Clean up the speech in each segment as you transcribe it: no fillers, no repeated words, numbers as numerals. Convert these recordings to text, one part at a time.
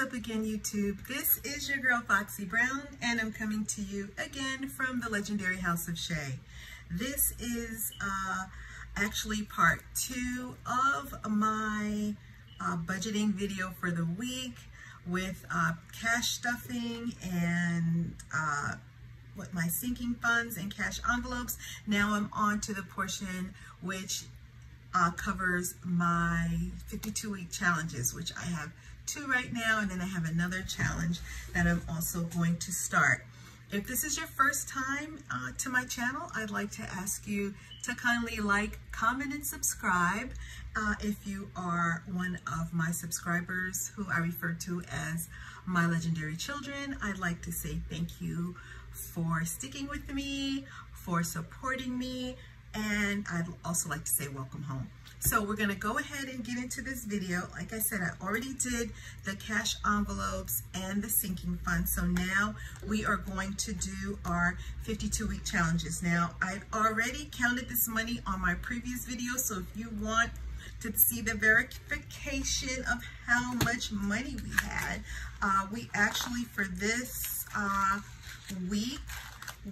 up again, YouTube? This is your girl Foxie Brown, and I'm coming to you again from the legendary house of Shay. This is actually part 2 of my budgeting video for the week with cash stuffing and with my sinking funds and cash envelopes. Now I'm on to the portion which covers my 52-week challenges, which I have 2 right now, and then I have another challenge that I'm also going to start. If this is your first time to my channel, I'd like to ask you to kindly like, comment, and subscribe. If you are one of my subscribers who I refer to as my legendary children, I'd like to say thank you for sticking with me, for supporting me, and I'd also like to say welcome home. So we're gonna go ahead and get into this video. Like I said, I already did the cash envelopes and the sinking fund. So now we are going to do our 52-week challenges. Now, I've already counted this money on my previous video. So if you want to see the verification of how much money we had, we actually, for this week,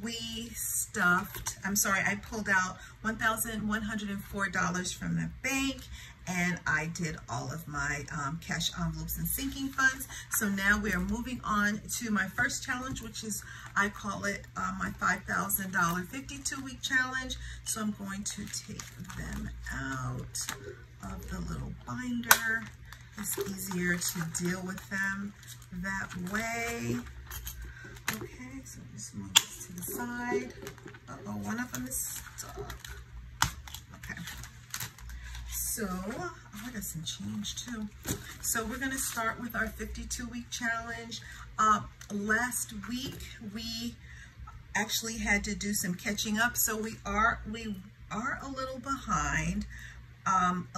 we stuffed, I pulled out $1,104 from the bank, and I did all of my cash envelopes and sinking funds. So now we are moving on to my first challenge, which is, I call it my $5,000 52-week challenge. So I'm going to take them out of the little binder. It's easier to deal with them that way. Okay, so just move this to the side. Uh-oh, one of them is stuck. Okay. So, I got some change too. So we're gonna start with our 52-week challenge. Last week, we actually had to do some catching up. So we are a little behind.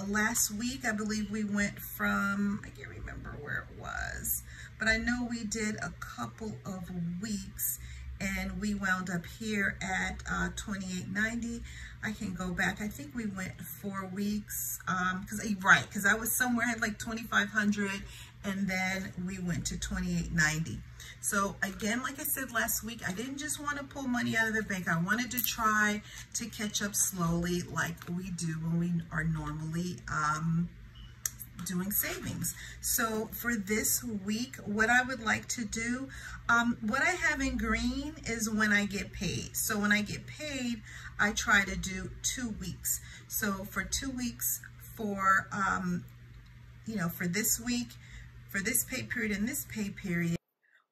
Last week, I believe we went from, I can't remember where it was, but I know we did a couple of weeks and we wound up here at $28.90. I can go back. I think we went 4 weeks because I was somewhere, I had like 2,500, and then we went to $28.90. So again, like I said last week, I didn't just want to pull money out of the bank. I wanted to try to catch up slowly like we do when we are normally doing savings. So for this week, what I would like to do, what I have in green is when I get paid. So when I get paid, I try to do 2 weeks. So for 2 weeks, for for this week, for this pay period and this pay period.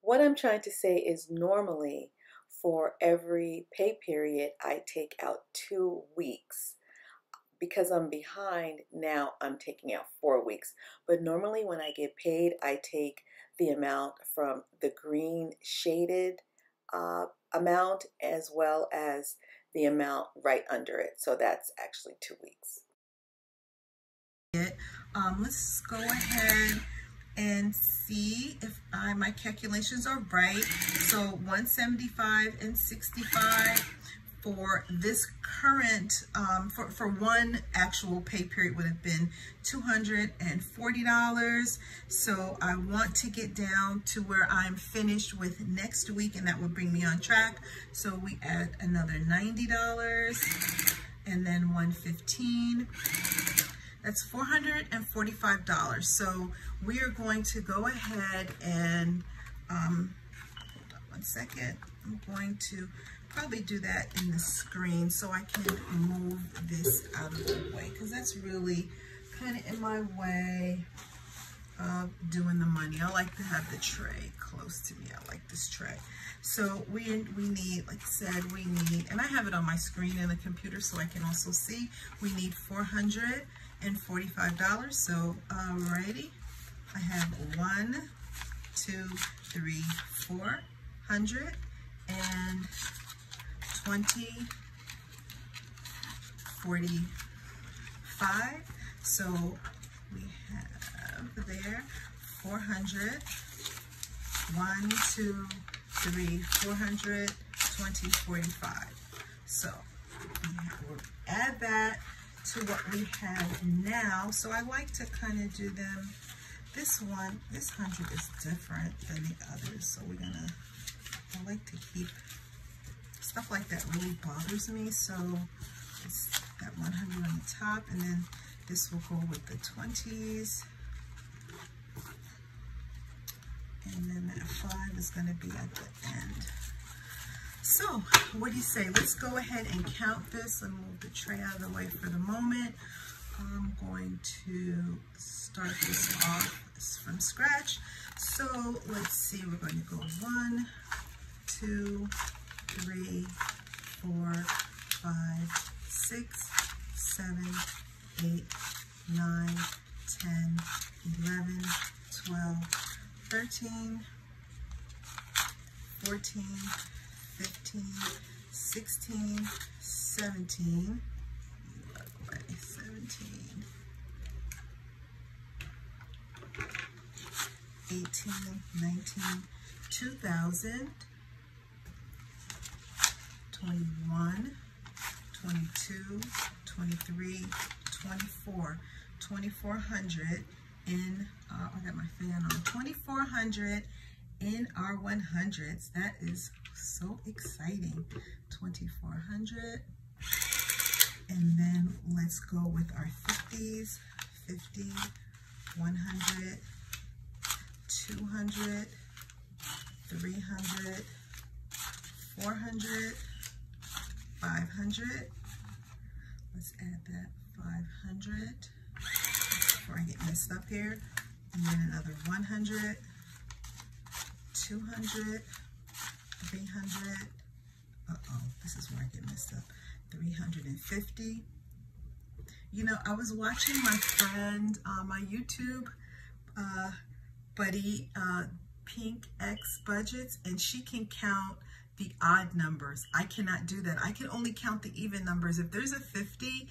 What I'm trying to say is normally for every pay period, I take out 2 weeks. Because I'm behind, now I'm taking out 4 weeks. But normally when I get paid, I take the amount from the green shaded amount as well as the amount right under it. So that's actually 2 weeks. Let's go ahead and see if my calculations are right. So 175 and 65 for this current, for one actual pay period would have been $240. So I want to get down to where I'm finished with next week, and that would bring me on track. So we add another $90 and then $115. That's $445. So we are going to go ahead and, hold on one second. I'm going to probably do that in the screen so I can move this out of the way, because that's really kind of in my way of doing the money. I like to have the tray close to me. I like this tray. So we need, like I said, we need, and I have it on my screen in the computer so I can also see, we need $445. So alrighty, I have 1, 2, 3, 400 and 20, 45. So we have there 400, 1, 2, 3, 400, 20, 45. So we'll add that to what we have now. So I like to kind of do them This 100 is different than the others. So I like to keep stuff like that. Really bothers me. So it's that 100 on the top, and then this will go with the 20s. And then that 5 is going to be at the end. So what do you say? Let's go ahead and count this and move the tray out of the way for the moment. I'm going to start this off from scratch. So let's see, we're going to go 1, 2, 3, 4, 5, 6, 7, 8, 9, 10, 11, 12, 13, 14, 15, 16, 17, 18, 19, 2000, 21, 22, 23, 24, 2400 in, I got my fan on, 2400 in our 100s. That is so exciting. 2400. And then let's go with our 50s. 50, 100, 200, 300, 400, 500. Let's add that 500 before I get messed up here. And then another 100, 200, 300. Uh-oh, this is where I get messed up. 350. You know, I was watching my friend, my YouTube buddy, Pink X Budgets, and she can count the odd numbers. I cannot do that. I can only count the even numbers. If there's a 50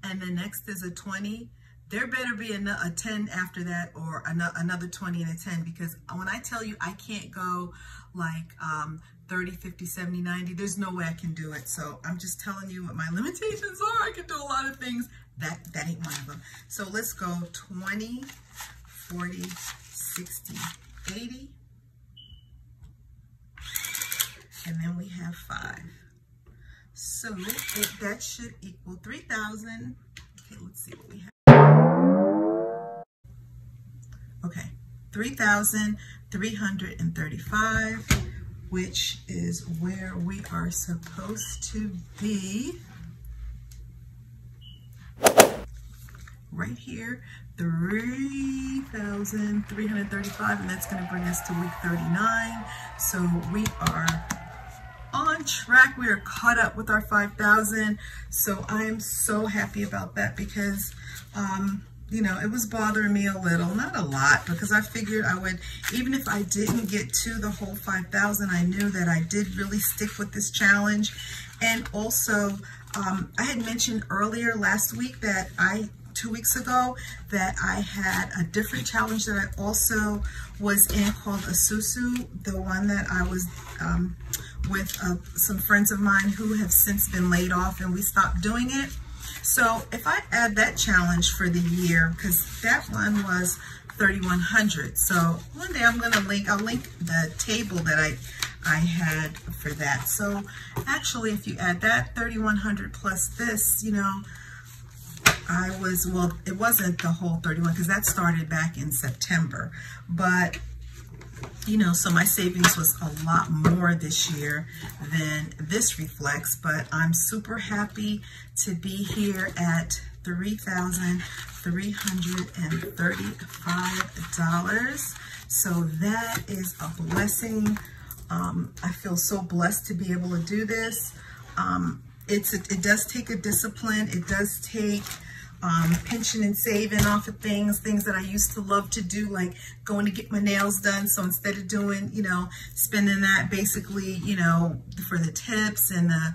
and the next is a 20, there better be a 10 after that, or another 20 and a 10, because when I tell you I can't go like 30, 50, 70, 90, there's no way I can do it. So I'm just telling you what my limitations are. I can do a lot of things. That ain't one of them. So let's go 20, 40, 60, 80. And then we have 5. So that should equal 3,000. Okay, let's see what we have. Okay, 3,335, which is where we are supposed to be. Right here, 3,335, and that's going to bring us to week 39. So we are on track. We are caught up with our 5,000. So I am so happy about that, because you know, it was bothering me a little, not a lot, because I figured I would, even if I didn't get to the whole 5,000, I knew that I did really stick with this challenge. And also, I had mentioned earlier last week that 2 weeks ago, that I had a different challenge that I also was in called Asusu, the one that I was with some friends of mine who have since been laid off, and we stopped doing it. So if I add that challenge for the year, because that one was 3,100. So one day I'm gonna I'll link the table that I had for that. So actually, if you add that 3,100 plus this, you know, well, it wasn't the whole 31, because that started back in September. But, you know, so my savings was a lot more this year than this reflects. But I'm super happy to be here at $3,335. So that is a blessing. I feel so blessed to be able to do this. It does take a discipline. It does take pinching and saving off of things that I used to love to do, like going to get my nails done. So instead of doing, you know, spending that basically, you know, for the tips and the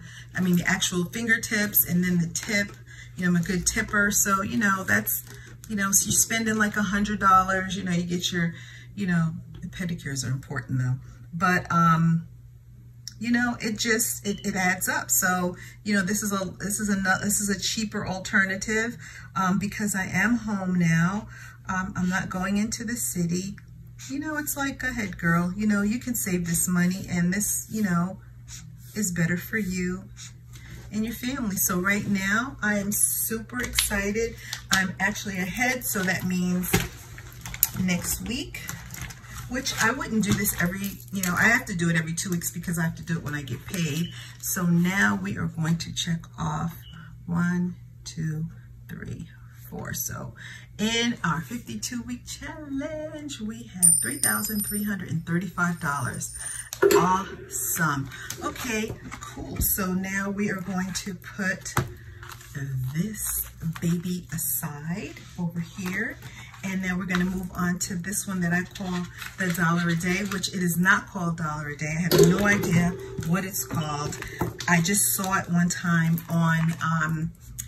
actual fingertips, and then the tip, you know, I'm a good tipper. So, you know, that's, you know, so you're spending like $100, you know, you get your, you know, the pedicures are important though. But, you know, it adds up. So, you know, this is a cheaper alternative, because I am home now. I'm not going into the city. You know, it's like, go ahead, girl. You know, you can save this money, and this, you know, is better for you and your family. So right now, I am super excited. I'm actually ahead, so that means next week, which I wouldn't do this every, you know, I have to do it every 2 weeks because I have to do it when I get paid. So now we are going to check off 1, 2, 3, 4. So in our 52-week challenge, we have $3,335. Awesome. Okay, cool. So now we are going to put this baby aside over here. And then we're going to move on to this one that I call the $1 a day, which it is not called $1 a day. I have no idea what it's called. I just saw it one time on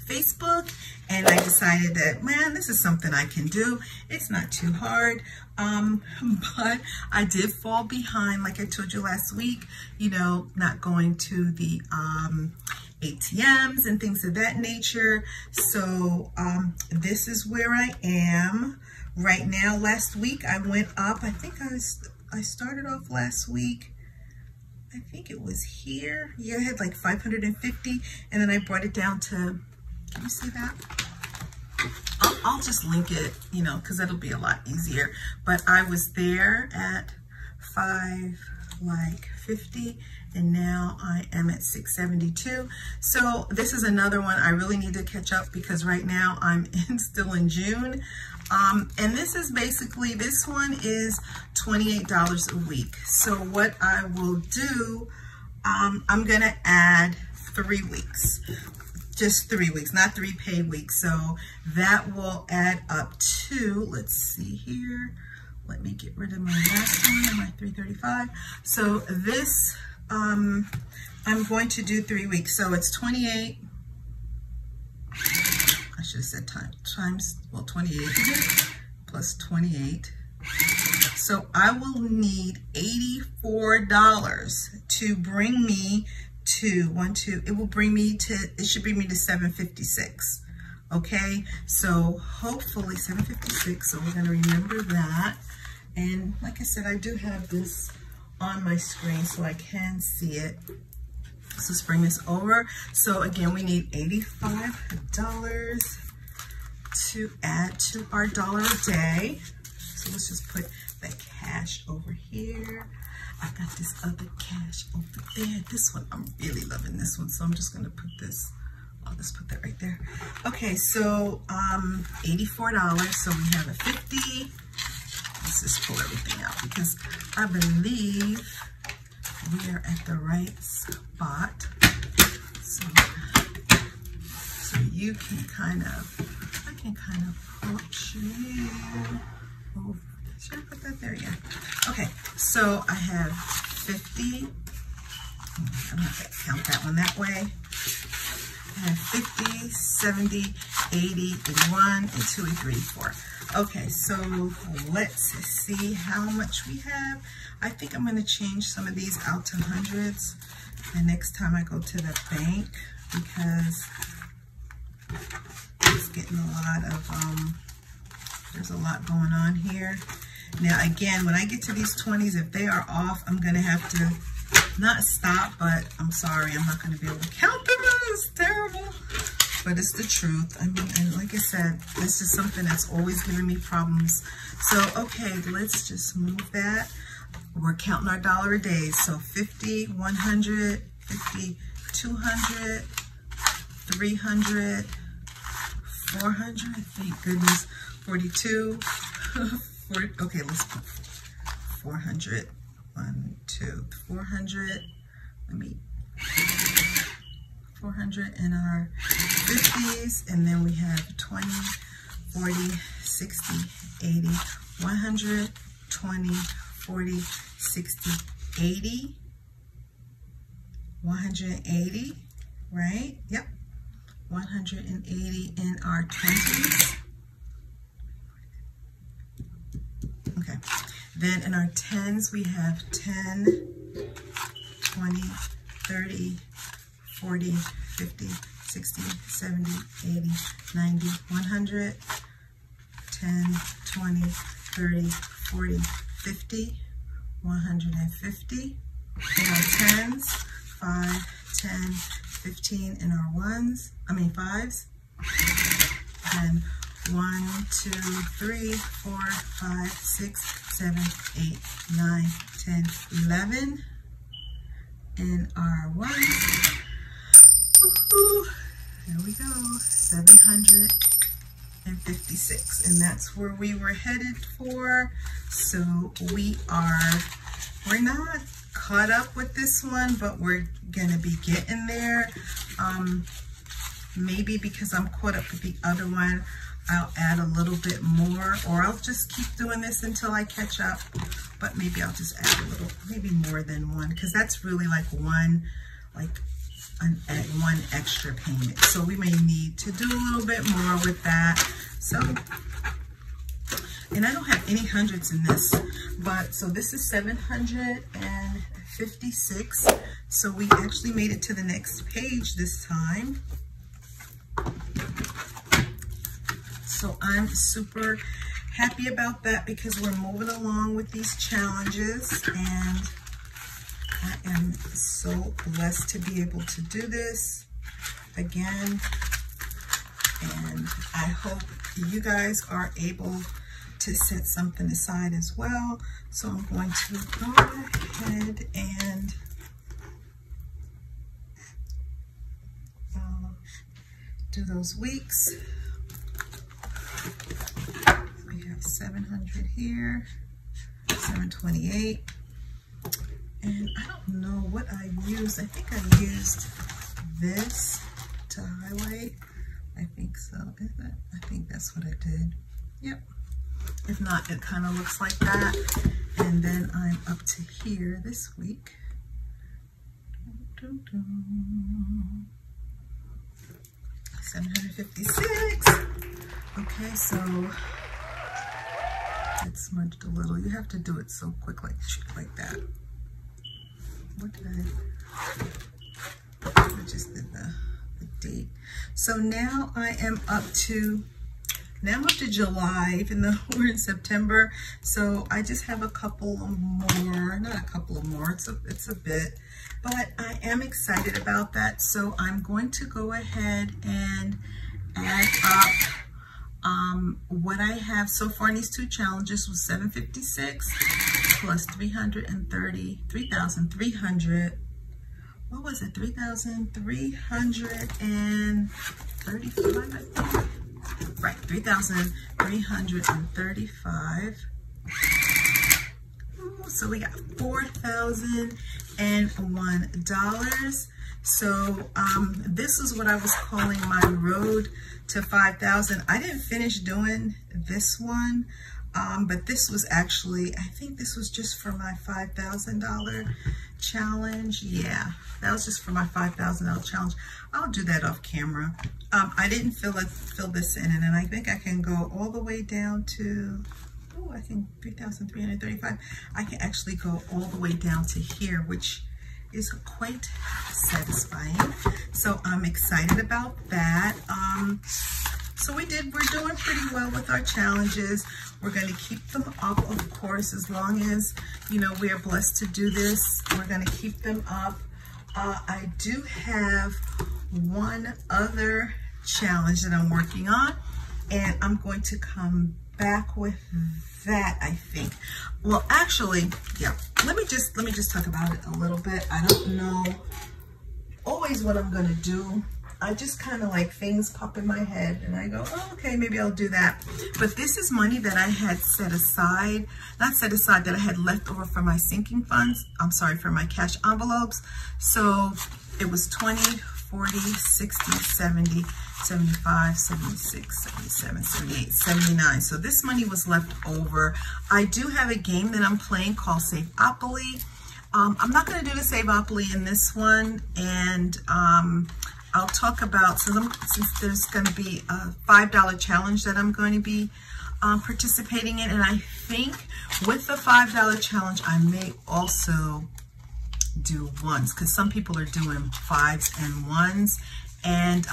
Facebook, and I decided that, man, this is something I can do. It's not too hard. But I did fall behind, like I told you last week, you know, not going to the ATMs and things of that nature. So this is where I am right now. Last week I went up. I think I started off last week. I think it was here. Yeah, I had like 550, and then I brought it down to, can you see that? I'll just link it, you know, because that'll be a lot easier. But I was there at 550, and now I am at 672. So this is another one I really need to catch up, because right now I'm still in June. And this is basically, this one is $28 a week. So what I will do, I'm gonna add 3 weeks. Just 3 weeks, not 3 paid weeks. So that will add up to, let's see here. Let me get rid of my last one, my 335. So this, I'm going to do 3 weeks. So it's 28, I should have said times, well, 28 plus 28. So I will need $84 to bring me to it will bring me to, it should bring me to 756. Okay, so hopefully 756. So we're going to remember that. And like I said, I do have this on my screen so I can see it. So let's bring this over. So again, we need $85 to add to our $1 a day. So let's just put the cash over here. I got this other cash over there. This one, I'm really loving this one. So I'm just gonna put this, I'll just put that right there. Okay, so $84. So we have a 50. Let's just pull everything out because I believe we are at the right spot. So you can kind of, I can kind of push you over. Should I put that there? Yeah. Okay, so I have 50. I don't have to count that one that way. I have 50, 70, 80, 81, and 2, 3, 4. Okay, so let's see how much we have. I think I'm going to change some of these out to hundreds the next time I go to the bank, because it's getting a lot of, there's a lot going on here. Now, again, when I get to these 20s, if they are off, I'm going to have to not stop, but I'm sorry, I'm not going to be able to count them. It's terrible, but it's the truth. I mean, and like I said, this is something that's always giving me problems. So, okay, let's just move that. We're counting our $1 a day. So 50, 100, 50, 200, 300, 400, thank goodness, 42, 40, okay, let's put 400, 1, 2, 400, let me, 400 in our 50s, and then we have 20, 40, 60, 80, 100, 20, 40, 60, 80, 180, right? Yep, 180 in our 20s. Okay, then in our 10s, we have 10, 20, 30, 40, 50, 60, 70, 80, 90, 100, 10, 20, 30, 40, 50, 150 in our tens, 5, 10, 15 in our fives, and 1, 2, 3, 4, 5, 6, 7, 8, 9, 10, 11 in our ones. Woohoo! There we go, 756, and that's where we were headed for. So we're not caught up with this one, but we're gonna be getting there. Maybe because I'm caught up with the other one, I'll add a little bit more, or I'll just keep doing this until I catch up. But maybe I'll just add a little, maybe more than one, because that's really like one extra payment. So we may need to do a little bit more with that. So, and I don't have any hundreds in this, but so this is 756. So we actually made it to the next page this time. So I'm super happy about that because we're moving along with these challenges, and I am so blessed to be able to do this again. And I hope you guys are able to set something aside as well. So I'm going to go ahead and do those weeks. We have 700 here, 728. And I don't know what I used. I think I used this to highlight. I think so. Is that? I think that's what I did. Yep. If not, it kind of looks like that. And then I'm up to here this week. 756. Okay, so it's smudged a little. You have to do it so quick, like that. What did I just did the date. So now I am up to July, even though we're in September. So I just have a couple more, not a couple of more, it's a bit, but I am excited about that. So I'm going to go ahead and add up what I have so far in these two challenges was 756 plus 3,300. What was it? 3,335, I think. Right, 3,335. So we got $4,001. So this is what I was calling my road to 5,000. I didn't finish doing this one, but this was actually, I think this was just for my $5,000 challenge. Yeah, that was just for my $5,000 challenge. I'll do that off camera. I didn't fill this in, and then I think I can go all the way down to, I think 3,335. I can actually go all the way down to here, which is quite satisfying. So I'm excited about that. So we're doing pretty well with our challenges. We're going to keep them up, of course, as long as, we are blessed to do this. We're going to keep them up. I do have one other challenge that I'm working on, and I'm going to come back with that, I think. Well, actually, yeah, let me just talk about it a little bit. I don't know always what I'm going to do. I just kind of like things pop in my head and I go, oh, okay, maybe I'll do that. But this is money that I had set aside, not set aside, that I had left over for my sinking funds. I'm sorry, for my cash envelopes. So it was 20, 40, 60, 70, 75, 76, 77, 78, 79. So this money was left over. I do have a game that I'm playing called Save-Opoly. I'm not going to do the Save-Opoly in this one, and I'll talk about, since there's going to be a $5 challenge that I'm going to be participating in, and I think with the $5 challenge, I may also do ones, because some people are doing 5s and 1s, and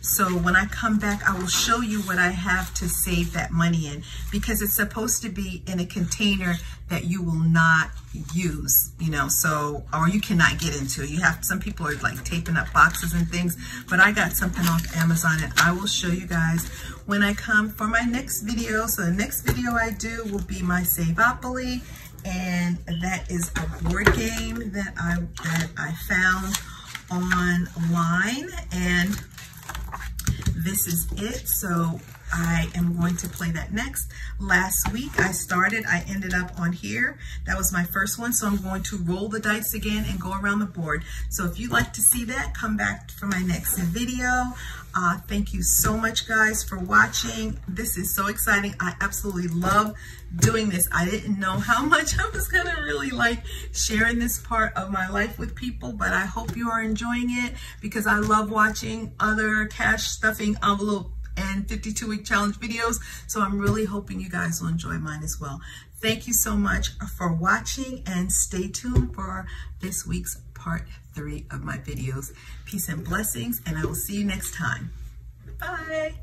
So when I come back, I will show you what I have to save that money in, because it's supposed to be in a container that you will not use, you know, so, or you cannot get into. You have, some people are like taping up boxes and things, but I got something off Amazon and I will show you guys when I come for my next video. So the next video I do will be my Saveopoly, and that is a board game that I found online, and this is it. So I am going to play that next. Last week I ended up on here. That was my first one. So I'm going to roll the dice again and go around the board. So if you'd like to see that, come back for my next video. Thank you so much, guys, for watching. This is so exciting. I absolutely love doing this. I didn't know how much I was gonna really like sharing this part of my life with people, but I hope you are enjoying it, because I love watching other cash stuffing envelope and 52-week challenge videos. So I'm really hoping you guys will enjoy mine as well. Thank you so much for watching, and stay tuned for this week's part 3 of my videos. Peace and blessings, and I will see you next time. Bye.